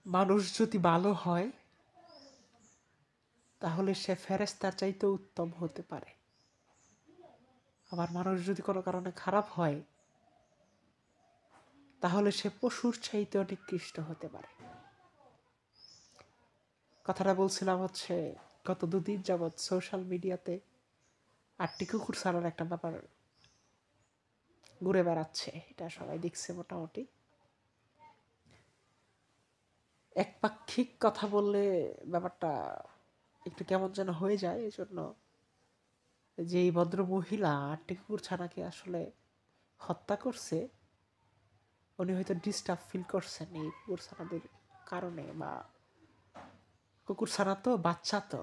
মানুষ যদি ভালো হয় তাহলে সে ফেরেশতার চাইতে উত্তম হতে পারে, আবার মানুষ যদি কোনো কারণে খারাপ হয় তাহলে সে পশুর চাইতে নিকৃষ্ট হতে পারে। কথাটা বলছিলাম হচ্ছে গত দুদিন যাবৎ সোশ্যাল মিডিয়াতে আটটি কুকুর ছাড়ার একটা ব্যাপার ঘুরে বেড়াচ্ছে, এটা সবাই দেখছে মোটামুটি। একপাক্ষিক কথা বললে ব্যাপারটা একটু কেমন যেন হয়ে যায়, এই জন্য যে এই ভদ্র মহিলা আটটি কুকুর ছানাকে আসলে হত্যা করছে, উনি হয়তো ডিস্টার্ব ফিল করছেন এই কুকুর ছানাদের কারণে, বা কুকুর ছানা তো বাচ্চা, তো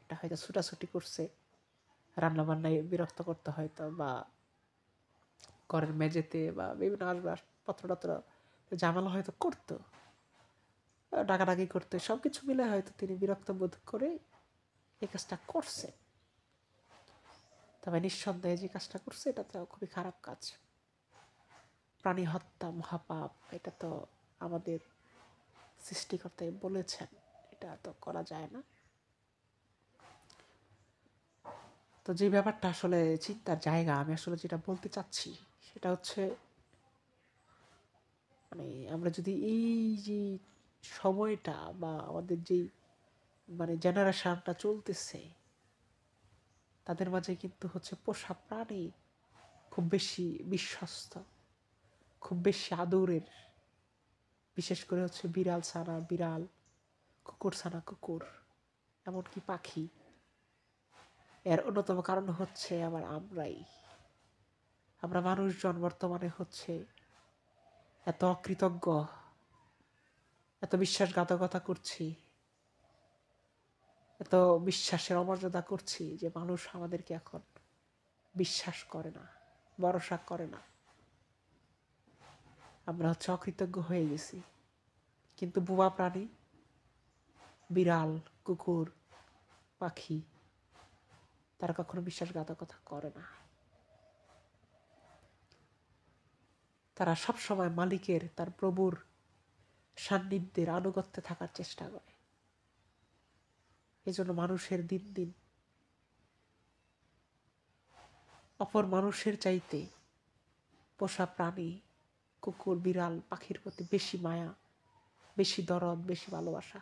এটা হয়তো ছুটাছুটি করছে, রান্না বান্নায় বিরক্ত করতে হয়তো, বা ঘরের মেঝেতে বা বিভিন্ন আসবাবপত্র টত্র ঝামেলা হয়তো করতো, ডাকাডাকি করতে, সব কিছু মিলে হয়তো তিনি বিরক্ত বোধ করে এই কাজটা করছে। তবে নিঃসন্দেহে যে কাজটা করছে এটা তো খুবই খারাপ কাজ। প্রাণী হত্যা মহাপাপ, এটা তো আমাদের সৃষ্টিকর্তা বলেছেন, এটা তো করা যায় না। তো যে ব্যাপারটা আসলে চিন্তার জায়গা, আমি আসলে যেটা বলতে চাচ্ছি সেটা হচ্ছে, মানে আমরা যদি এই যে সময়টা বা আমাদের যেই মানে জেনারেশনটা চলতেছে, তাদের মাঝে কিন্তু হচ্ছে পোষা প্রাণী খুব বেশি বিশ্বস্ত, খুব বেশি আদরের। বিশেষ করে হচ্ছে বিড়াল ছানা বিড়াল, কুকুর ছানা কুকুর, এমনকি পাখি। এর অন্যতম কারণ হচ্ছে আবার আমরা মানুষজন বর্তমানে হচ্ছে এত অকৃতজ্ঞ, এত বিশ্বাসঘাতকতা করছি, এত বিশ্বাসের অমর্যাদা করছি যে মানুষ আমাদেরকে এখন বিশ্বাস করে না, ভরসা করে না। আমরা হচ্ছে অকৃতজ্ঞ হয়ে গেছি। কিন্তু বোবা প্রাণী, বিড়াল, কুকুর, পাখি, তারা কখনো বিশ্বাসঘাতকতা করে না। তারা সবসময় মালিকের, তার প্রভুর সান্নিধ্যের আনুগত্যে থাকার চেষ্টা করে। এই জন্য মানুষের দিন দিন অপর মানুষের চাইতে পোষা প্রাণী, কুকুর, বিড়াল, পাখির প্রতি বেশি মায়া, বেশি দরদ, বেশি ভালোবাসা।